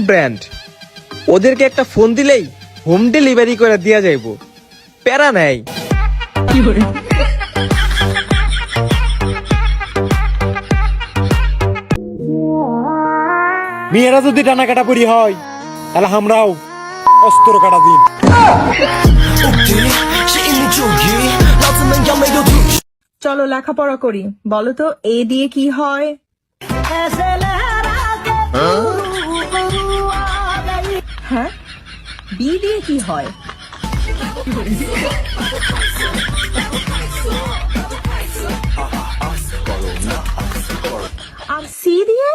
Brand, ওদেরকে একটা phone দিলেই হোম ডেলিভারি করে দেয়া যাইব, প্যারা নাই। মেয়েরা যদি টানা কাটা পরি হয় তাহলে আমরাও অস্ত্র কাটা দিন। চলো লেখাপড়া করি। বলো তো এ দিয়ে কি হয়? হ্যাঁ, বি দিয়ে কি হয়? আর সি দিয়ে?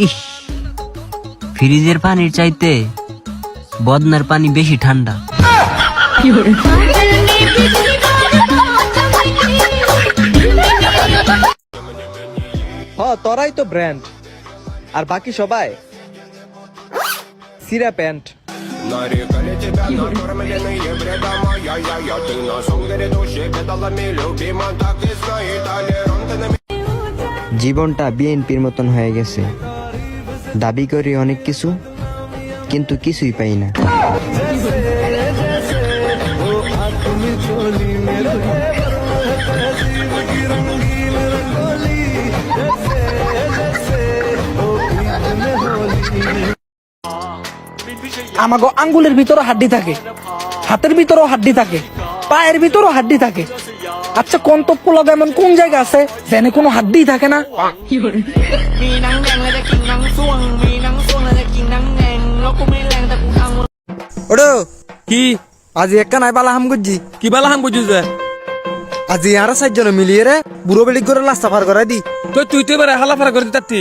ইস, ফ্রিজের পানির চাইতে বদনার পানি বেশি ঠান্ডা। তোরাই তো ব্র্যান্ড, আর বাকি সবাই সিরা প্যান্ট। Нарекали тебя накормленные бредом, я ты на сон грядущий педалами любима, так и знай, толерантными. জীবনটা বিএনপির মতন হয়ে গেছে, দাবি করি অনেক কিছু কিন্তু কিছুই পাই না। আমাগো আঙ্গুলের ভিতরও হাড্ডি থাকে, হাতের ভিতরও হাড্ডি থাকে, পায়ের ভিতরও হাড্ডি থাকে। আচ্ছা কোন তো পোলা এমন কোন জায়গা আছে যেখানে কোনো হাড্ডি থাকে না? ওডো কি আজি একটা নাই বালা হাম গুজি কি বালা হাম বুঝু যে আজি আর 4 জন মিলিয়ে রে বুড়ো বেলি করে রাস্তা পার করাই দি। তুই তো এবারে হালাফারা করে দিতাতি।